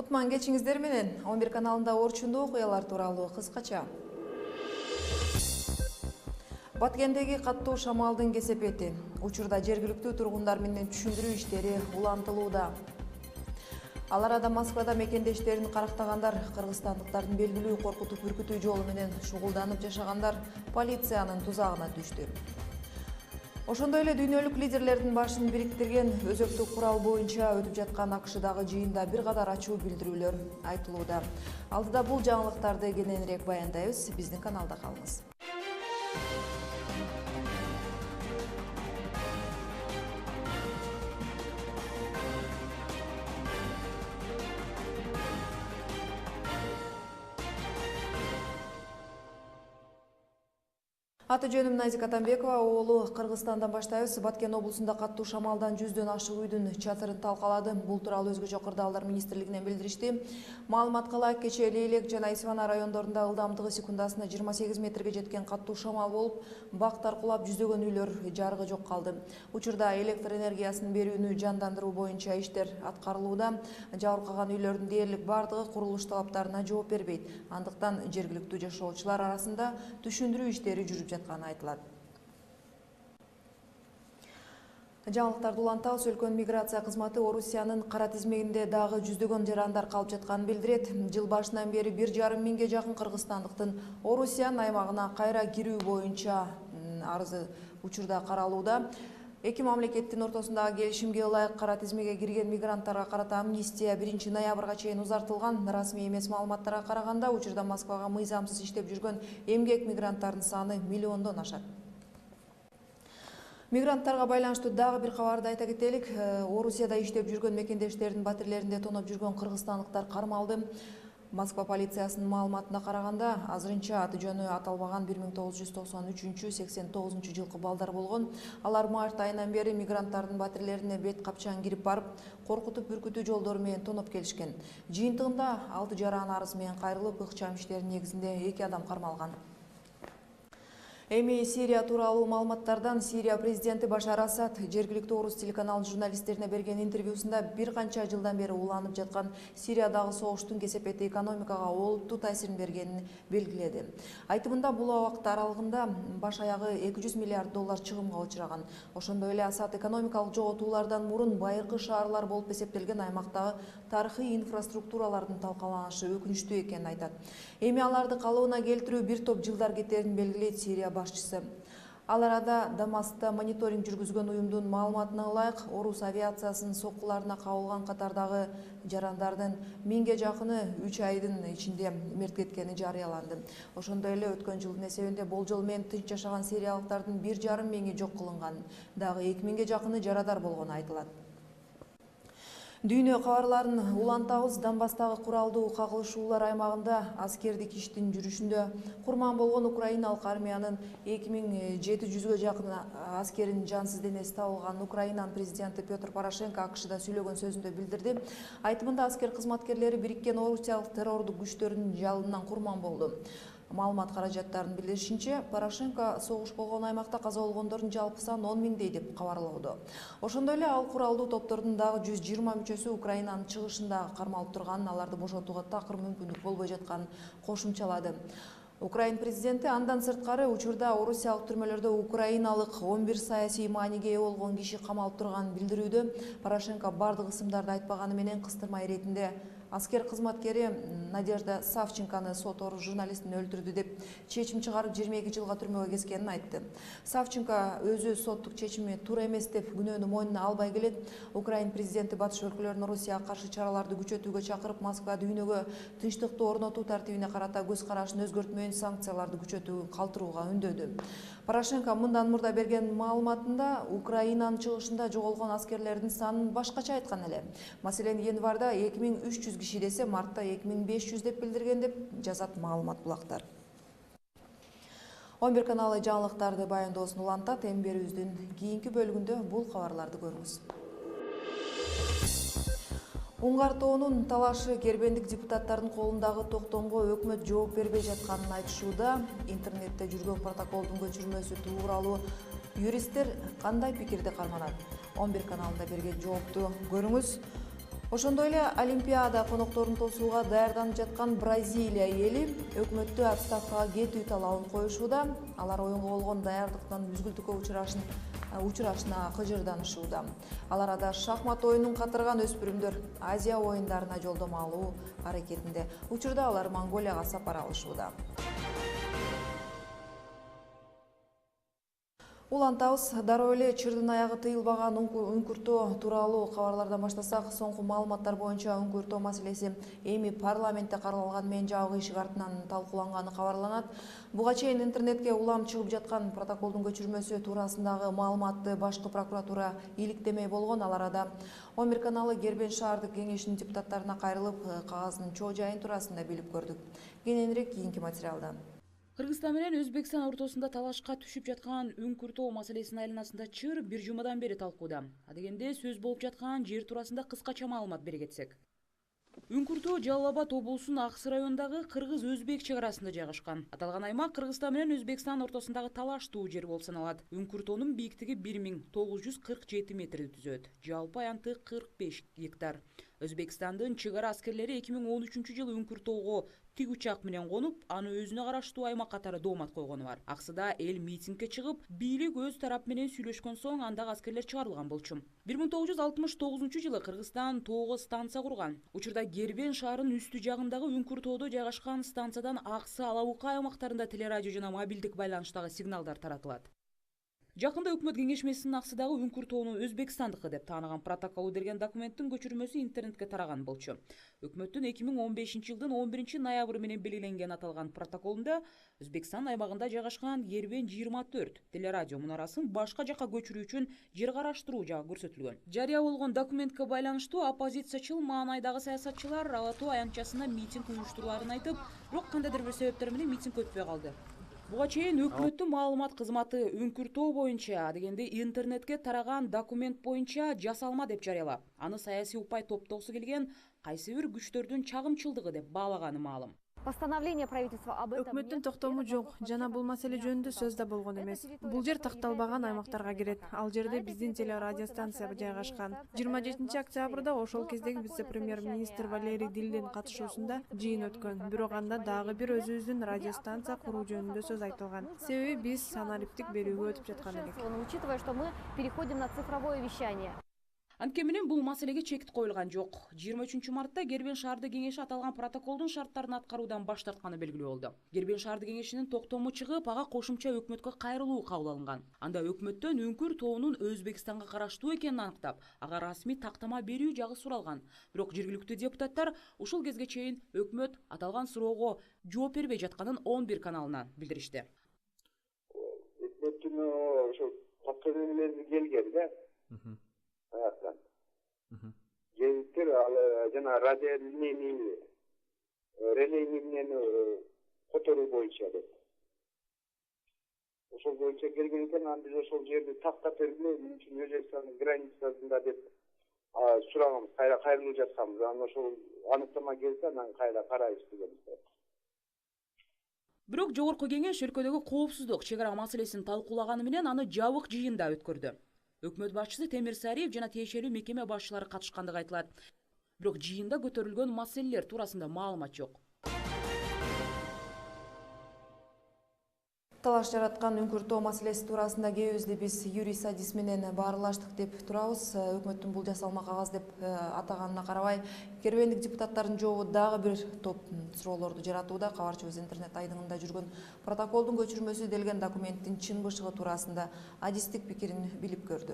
Кутман кечиңиздер менен 11 каналында орчундуу окуялар тууралуу кыскача. Баткендеги каттуу шамалдын кесепети. Учурда жергиликтүү тургундар менен түшүндүрүү иштери улантылууда. Ал арада Москвада мекендештерин карактагандар, кыргызстандыктардын белгилүү коркутуп үркүтүү жолу менен шугулданып жашагандар полициянын тузагына түштү. Ошондой эле дүйнөлүк лидерлердин башын бириктирген өзөктүк курал боюнча өтүп жаткан АКШдагы жыйында бир катар ачуу билдирүүлөр айтылууда. Алдыда бул жаңылыктарды кененирээк баяндайбыз. Биздин каналда калыңыз. Аты жөнүм Назик Атамбекова, оолу Кыргызстандан баштайбыз. Баткен облусунда каттуу шамалдан 100дөн ашык үйдүн чатырын талкалады. Бул тууралуу өзгөчө кырдаалдар министрлигинен билдиришти. Маалыматка ылайык, кечээ Лейлек жана Исфана райондорунда ылдамдыгы секундасына 28 метрге жеткен каттуу шамал болуп, бак таркулап жүздөгөн үйлөр жарыгы жок калды. Учурда электр энергиясын берүүнү жандандыруу боюнча иштер аткарылууда. Жабыркаган үйлөрдүн дээрлик бардыгы курулуш талаптарына жооп бербейт. Андыктан жергиликтүү жашоочулар арасында түшүндүрүү иштери жүрүп жатканы айтылат. Жаңылыктарды улантабыз. Өлкөнүн миграция кызматы Орусиянын кара тизмегинде дагы жүздөгөн жарандар калып жатканын билдирет. Жыл башынан бери 1,5 миңге жакын кыргызстандыктын Орусиянын аймагына кайра кирүү боюнча арызы учурда каралууда. Эки мамлекеттин ортосундагы келишимге ылайык кара тизмеге кирген мигранттарга карата амнистия 1 ноябрга чейин узартылган. Расмий эмес маалыматтарга караганда, учурда Москвага мыйзамсыз иштеп жүргөн эмгек мигранттардын саны миллиондон ашат. Мигранттарга байланыштуу дагы бир кабарды айта кетелик. Орусияда иштеп жүргөн мекендештердин батирлеринде тоноп жүргөн кыргызстандыктар кармалды. Москва полициясынын маалыматына караганда, азырынча аты жөнү аталбаган 1993-89 жылкы балдар болгон. Алар март айынан бери мигранттардын батирлерине бет капчан кирип барып, коркутуп үркүтүү жолдору менен тоноп келишкен. Жыйынтыгында 6 жаран арыз менен кайрылып, ыкчам иштердин негизинде 2 адам кармалган. Эми Сирия тууралуу маалыматтардан. Сирия президенти Башар Асад жергиликтүү орус телеканалынын журналисттерине берген интервьюсунда бир канча жылдан бери уланып жаткан Сириядагы согуштун кесепети экономикага олуттуу таасирин бергенин белгиледи. Айтымында, бул убакыт аралыгында баш аягы $200 миллиард чыгымга учураган. Ошондой эле Асад экономикалык жоготуулардан мурун байыркы шаарлар болуп эсептелген аймактагы тарыхый инфраструктуралардын талкаланышы өкүнүчтүү экенин айтат. Эми аларды калыбына келтирүү бир топ жылдар кетерин белгилейт Сирия башчысы. Ал арада Дамаскта мониторинг жүргүзгөн уюмдун маалыматына ылайык, орус авиациясынын соккуларына кабылган катардагы жарандардын 1000ге жакыны 3 айдын ичинде мерт кеткени жарыяланды. Ошондой эле өткөн жылдын эсебинде болжол менен тынч жашаган сириялыктардын 1,5 миңи жок кылынган, дагы 2000ге жакыны жарадар болгону айтылат. Дүйнө кабарларын улантабыз. Донбасстагы куралдуу кагылышуулар аймагында аскердик иштин жүрүшүндө курман болгон украиналык армиянын 2700ге жакын аскеринин жансыз денеси табылганын Украинанын президенти Петр Порошенко АКШда сүйлөгөн сөзүндө билдирди. Айтымында, аскер кызматкерлери бириккен орусиялык террордук күчтөрдүн жалынынан курман болду. Маалымат каражаттарынын билдиришинче, Порошенко согуш болгон аймакта каза болгондордун жалпы саны 10 миңдей деп кабарлоодо. Ошондой эле ал куралдуу топтордун дагы 120 мүчөсү Украинанын чыгышында кармалып турганын, аларды бошотууга такыр мүмкүндүк болбой жатканын кошумчалады. Украин президенти андан сырткары учурда орусиялык түрмөлөрдө украиналык 11 саясий мааниге ээ болгон киши камалып турганын билдирүүдө. Порошенко бардык ысымдарды айтпаганы менен кыстырма иретинде аскер кызматкери Надежда Савченконы сот орус журналистин өлтүрдү деп чечим чыгарып 22 жылга түрмөгө кескенин айтты. Савченко өзү соттук чечими туура эмес деп күнөөнү мойнуна албай келет. Украин президенти батыш өлкөлөрүнүн Орусияга каршы чараларды күчөтүүгө чакырып, Москва дүйнөгө тынчтыкты орнотуу тартибине карата көз карашын өзгөртмөйүн, санкцияларды күчөтүүгө калтырууга үндөдү. Порошенко мындан мурда берген маалыматында Украинанын чыгышында жоголгон аскерлердин санын башкача айткан эле. Маселен, январда 2300 киши десе, мартта 2500 деп билдирген деп жазат маалымат булактар. 11 каналы жаңылыктарды баяндоосун улантат. Эми берүүбүздүн кийинки бөлүгүндө бул кабарларды көрүңүз. Уңгартоонун талашы кербендик депутаттардын колундагы токтомго өкмөт жооп бербей жатканын айтышууда. Интернетте жүргөн протоколдун көчүрмөсү тууралуу юристтер кандай пикирде карманат? 11 каналында берген жоопту көрүңүз. Ошондой эле Олимпиада конокторун тосууга даярданып жаткан Бразилия эли өкмөттү отставкага кетүү талабын коюшууда. Алар оюнга болгон даярдыктан үзгүлтүккө учурашына кыжырданышууда. Ал арада шахмат оюнун катырган өспүрүмдөр Азия оюндарына жолдомо алуу аракетинде. Учурда алар Монголияга сапар алышууда. Улантабыз, дароо эле чырдын аягы тыйылбаган үңкүртөө тууралуу кабарлардан баштасак, соңку маалыматтар боюнча үңкүртөө маселеси эми парламентте каралган менен жабык эшик артынан талкууланганы кабарланат. Буга чейин интернетке улам чыгып жаткан протоколдун көчүрмөсү туурасындагы маалыматты башкы прокуратура иликтемей болгон. Ал арада 11 каналы Кербен шаардык кеңешинин депутаттарына кайрылып, кагаздын чоо жайын туурасында билип көрдүк. Кененирээк кийинки материалда. Кыргызстан менен Өзбекстан ортосунда талашка түшүп жаткан үңкүртөө маселесинин айланасында чыр бир жумадан бери талкууда. Адегенде сөз болуп жаткан жер туурасында кыскача маалымат бере кетсек. Үңкүртөө Жалал Абад облусунун Аксы районундагы кыргыз-өзбек чек арасында жайгашкан. Аталган аймак Кыргызстан менен Өзбекстан ортосундагы талаштуу жер болуп саналат. Үңкүртөөнүн бийиктиги 1947 метрди түзөт. Жалпы аянты 45 гектар. Өзбекстандын чек ара аскерлери 2013-жылы үңкүртөөгө тик учак менен конуп, аны өзүнө караштуу аймак катары доомат койгону бар. Аксыда эл митингге чыгып, бийлик өз тарап менен сүйлөшкөн соң андагы аскерлер чыгарылган болчу. 1969-жылы Кыргызстан тоого станция курган. Учурда Кербен шаарынын үстү жагындагы үңкүртөөдө жайгашкан станциядан Аксы, Алабука аймактарында телерадио жана мобилдик байланыштагы сигналдар таратылат. Жакында өкмөт кеңешмесинин Аксыдагы үңкүртөөнү Өзбекстандыкы деп тааныган протоколу берген документтин көчүрмөсү интернетке тараган болчу. Өкмөттүн 2015-жылдын 11 менен белгиленген аталган протоколунда Өзбекстан аймагында жайгашкан Кербен 24 телерадио мунарасын башка жакка көчүрүү үчүн жер караштыруу жагы көрсөтүлгөн. Жарыя болгон документке байланыштуу оппозициячыл маанайдагы саясатчылар ала тоо аянтчасына митинг уюштуруларын айтып, бирок кандайдыр бир себептер менен митинг өтпөй калды. Буга чейин өкмөттүн маалымат кызматы үңкүртөө боюнча, дегенде интернетке тараган документ боюнча жасалма деп жарыялап, аны саясий упай топтогусу келген кайсы бир күчтөрдүн чагымчылдыгы деп баалаганы маалым. Постановление правительства об этом. Өкмөттүн токтому жок, жана бул маселе жөнүндө сөз да болгон эмес. Бул жер такталбаган аймактарга кирет. Ал жерде биздин телерадиостанция жайгашкан. 27 октябрда ошол кездеги вице-премьер-министр Валерий Дилдин катышуусунда жыйын өткөн. Бирок анда дагы бир өзүбүздүн радиостанция куруу жөнүндө сөз айтылган. Себеби биз аналиптик берүүгө өтүп жаткан элек. Учитывая, что мы переходим на цифровое вещание. Анткени менен бул маселеге чекит коюлган жок. 23 мартта Кербен шаардык кеңеши аталган протоколдун шарттарын аткаруудан баш тартканы белгилүү болду. Кербен шаардык кеңешинин токтому чыгып, ага кошумча өкмөткө кайрылуу кабыл алынган. Анда өкмөттөн үңкүртөөнүн Өзбекстанга караштуу экенин аныктап, ага расмий тактама берүү жагы суралган. Бирок жергиликтүү депутаттар ушул кезге чейин өкмөт аталган суроого жооп бербей жатканын 11 каналынан билдиришти. Өкмөттүн ошо подтверждениялери келген да. Жеңиттер жана радиолинейни менен которуу боюнча деп. Ошол боюнча келген экен, анда биз ошол жерди тактап бергиле, эмне үчүн Өзбекстандын границасында деп сураган, кайрылып жатканбыз. Анан ошол аныктама келсе, анан кайра карайбыз дегенбиз. Бирок жогорку кеңеш өлкөдөгү коопсуздук чек ара маселесин талкуулаганы менен аны жабык жыйында өткөрдү. Өкмөт башчысы Темир Сариев жана тиешелүү мекеме башчылары катышкандыгы айтылат. Бирок жыйында көтөрүлгөн маселелер туурасында маалымат жок. Талаш жараткан үңкүртөө маселеси туурасында кээбизди биз юрист адис менен баарылаштык деп турабыз. Өкмөттүн бул жасалма кагаз деп атаганына карабай, кербендик депутаттардын жообу дагы бир топ суроолорду жаратууда. Кабарчыбыз интернет айдыңында жүргөн протоколдун көчүрмөсү делген документтин чын бышыгы туурасында адистик пикирин билип көрдү.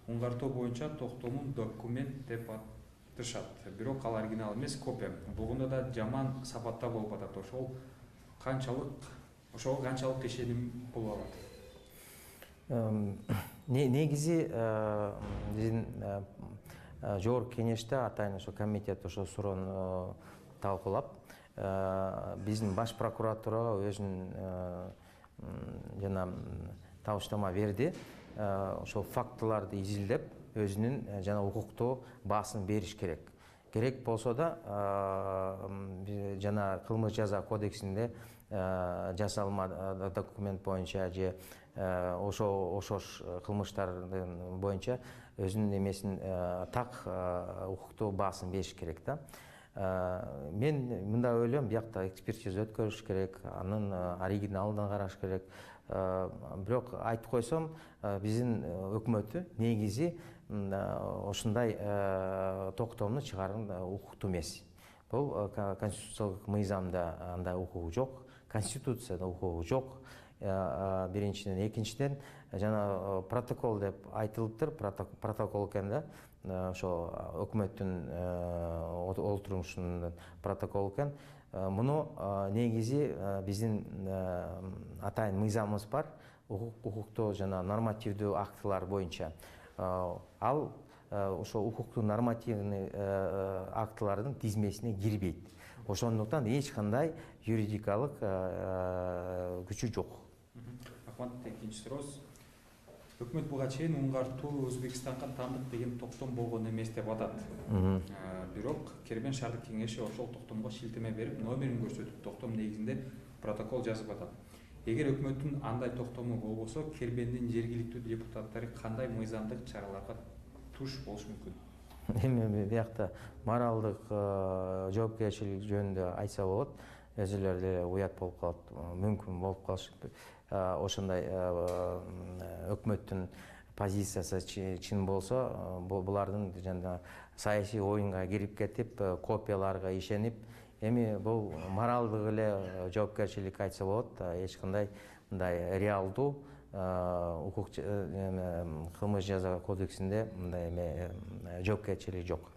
Оңгартуу боюнча токтомун документ деп атышат. Бирок ал оригинал эмес, копия. Болгондо да жаман сапатта болуп атат. Ошого канчалык ишеним болуп алат? Негизи биздин жогорку кеңеште атайын ошо комитет ошо суроону талкуулап, биздин баш прокуратура өзүнүн жана табыштама берди. Ошол фактыларды изилдеп, өзүнүн жана укуктуу баасын бериш керек. Керек болсо да жана кылмыш жаза кодексинде жасалма документ боюнча же ошош кылмыштардын боюнча өзүнүн эмесин так укуктуу баасын бериш керек да. Мен мындай ойлойм, биякта экспертиза өткөрүш керек, анын оригиналын караш керек. Бирок айтып койсом, биздин өкмөтү негизи ушундай токтомду чыгарган укуктуу эмес. Бул конституциялык мыйзамда андай укугу жок, конституцияда укугу жок. Биринчиден, экинчиден, жана протокол деп айтылыптыр, протокол экен да. Ошо өкмөттүн олтурушунун протокол экен. Муну негизи биздин атайын мыйзамыбыз бар, укуктуу жана нормативдүү актылар боюнча. Ал ошо укуктуу нормативный актылардын тизмесине кирбейт. Ошондуктан эч кандай юридикалык күчү жок. Рахмат. Экинчи сурооз. Өкмөт буга чейин уңгартуу Өзбекстанга таандык деген токтом болгон эмес деп атат. Бирок Кербен шаардык кеңеши ошол токтомго шилтеме берип, номерин көрсөтүп, токтом негизинде протокол жазып атат. Эгер өкмөттүн андай токтому болбосо, Кербендин жергиликтүү депутаттары кандай мыйзамдык чараларга туш болушу мүмкүн? Эми биякта моралдык жоопкерчилик жөнүндө айтса болот. Өзүлөрү деле уят болуп калат, мүмкүн болуп калышы. Ошондой өкмөттүн позициясы чын болсо, булардын жана саясий оюнга кирип кетип, копияларга ишенип, эми бул моралдык эле жоопкерчилик айтса болот. Эч кандай мындай реалдуу укук кылмыш жаза кодексинде мындай жоопкерчилик жок.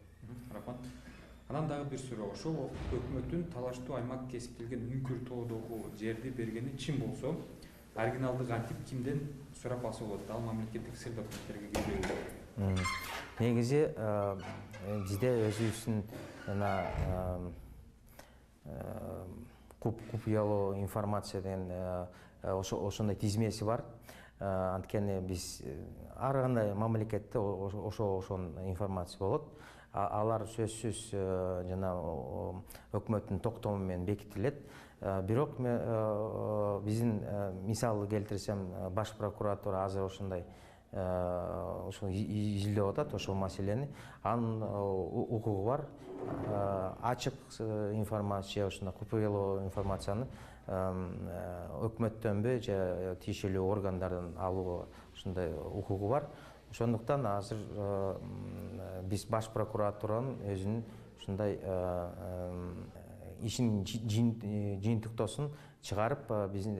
Рахмат. Анан дагы бир суроо. Ошол өкмөттүн талаштуу аймак кесиптелген Үңкүр тоодогу жерди бергени чын болсо, оригиналды кантип кимден сурап алса болот? Ал мамлекеттик сыр документтерге кирбейби? Негизи бизде өзүбүздүн купуялуу информация деген ошондой тизмеси бар. Анткени биз ар кандай мамлекетте ошонун информация болот. Алар сөзсүз жана өкмөттүн токтому менен бекитилет. Бирок биздин мисалы келтирсем, баш прокуратура азыр ошондой изилдеп атат ошол маселени. Анын укугу бар. Ачык информация, ошондой купуялуу информацияны өкмөттөнбү же тиешелүү органдардан алууга ошондой укугу бар. Ошондуктан азыр биз баш прокуратуранын өзүнүн ушундай ишин жыйынтыктоосун чыгарып, биздин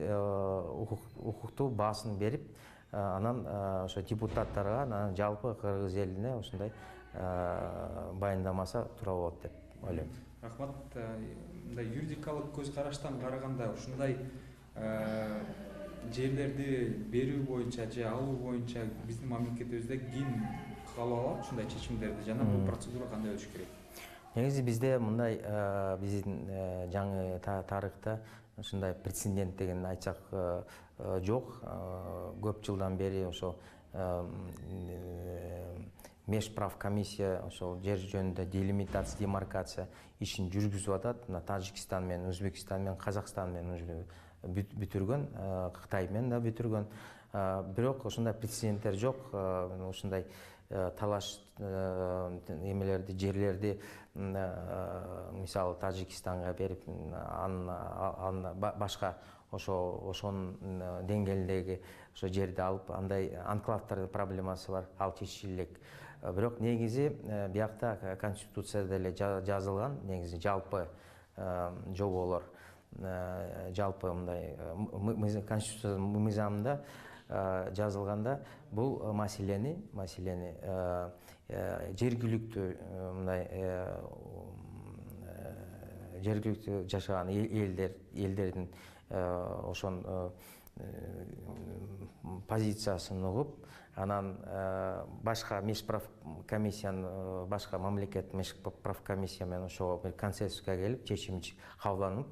укуктуу баасын берип, анан ошо депутаттарга, анан жалпы кыргыз элине ушундай баяндамаса туура болот деп ойлойм. Рахмат. Мындай юридикалык көз караштан караганда ушундай жерлерди берүү боюнча же алуу боюнча биздин мамлекетибизде ким кабыл алат ушундай чечимдерди жана бул процедура кандай өтүш керек? Негизи бизде мындай биздин жаңы тарыхта ушундай прецедент деген айтсак жок. Көп жылдан бери ошо межправ комиссия ошол жер жөнүндө делимитация, демаркация ишин жүргүзүп атат. Мына Тажикстан менен, Өзбекстан менен, Казакстан менен бүтүргөн, Кытай менен да бүтүргөн. Бирок ошондой прецеденттер жок. Ушундай талаш эмелерди, жерлерди мисалы Тажикстанга берип, анын башка ошонун деңгээлиндеги ошо жерди алып, андай анклавдардын проблемасы бар, ал чечиле элек. Бирок негизи биякта конституцияда эле жазылган, негизи жалпы жоболор, жалпы мындай конституция мыйзамында жазылганда бул маселени жергиликтүү мындай жергиликтүү жашаган элдердин ошон позициясын угуп, анан башка межправ комиссиянын, башка мамлекет межправ комиссия менен ошого бир консенсуска келип, чечим кабылданып,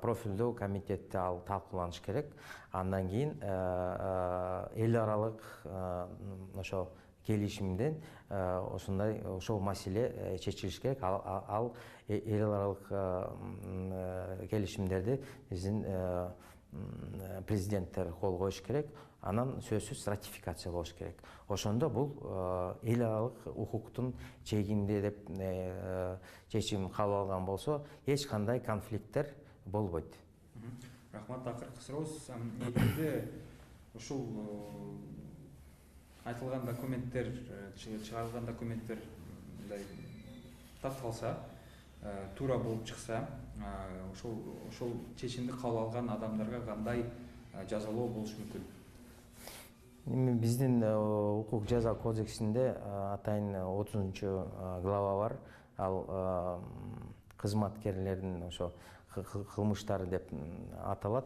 профилдүү комитетте ал талкууланыш керек. Андан кийин эл аралык ошо келишимден ошол маселе чечилиш керек. Ал эл аралык келишимдерди биздин президенттер кол коюш керек, анан сөзсүз ратификация болуш керек. Ошондо бул эл аралык укуктун чегинде деп чечим кабыл алган болсо, эч кандай конфликттер болбойт. Рахмат, акыркы сурооңуз. Негизинде ушул айтылган документтер, чыгарылган документтер такталса, туура болуп чыкса, ошол чечимди кабыл алган адамдарга кандай жазалоо болушу мүмкүн? Биздин укук жаза кодексинде атайын 30-глава бар. Ал кызматкерлердин ошо кылмыштары деп аталат.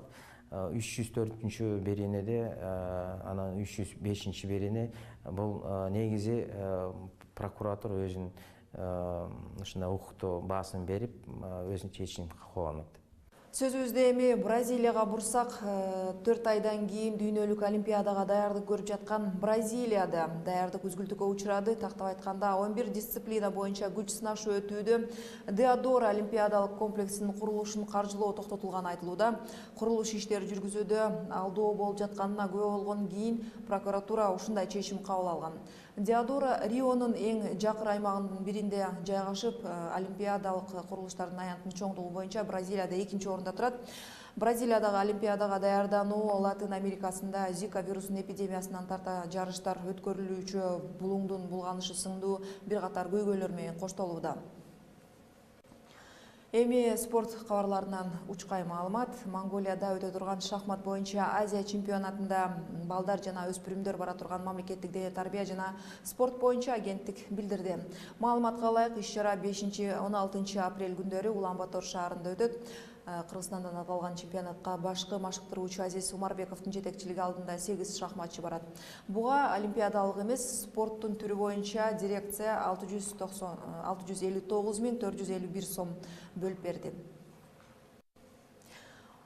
304 беренеде, анан 305 берене бул негизи прокуратура өзүнүн ушундай укуктуу баасын берип, өзүнүн чечимин кабыл алат. Сөзүбүздү эми Бразилияга бурсак, 4 айдан кийин дүйнөлүк олимпиадага даярдык көрүп жаткан Бразилияда даярдык үзгүлтүккө учурады. Тактап айтканда 11 дисциплина боюнча күч сынашуу өтүүдө. Деодора олимпиадалык комплексинин курулушун каржылоо токтотулганы айтылууда. Курулуш иштери жүргүзүүдө алдоо болуп жатканына күбө болгондон кийин прокуратура ушундай чечим кабыл алган. Деодора Рионун эң жакыр аймагынын биринде жайгашып, олимпиадалык курулуштардын аянтынын чоңдугу боюнча Бразилияда 2-орунда турат. Бразилиядагы олимпиадага даярдануу Латын Америкасында Зика вирусунун эпидемиясынан тарта жарыштар өткөрүлүүчү булуңдун булганышы сыңдуу бир катар көйгөйлөр менен коштолууда. Эми спорт кабарларынан учкай маалымат. Монголияда өтө турган шахмат боюнча Азия чемпионатында балдар жана өспүрүмдөр бара турган мамлекеттик дене тарбия жана спорт боюнча агенттик билдирди. Маалыматка ылайык, иш-чара 5-16 апрель күндөрү Улан-Батор шаарында өтөт. Кыргызстандан аталган чемпионатка башкы машыктыруучу Азиз Умарбековдун жетекчилиги алдында 8 шахматчы барат. Буга олимпиадалык эмес, спорттун түрү боюнча дирекция 659.451 сом бөлүп берди.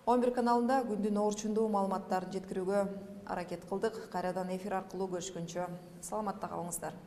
11 каналында күндүн орчундуу маалыматтарын жеткирүүгө аракет кылдык. Кайрадан эфир аркылуу көрүшкөнчө саламатта калыңыздар.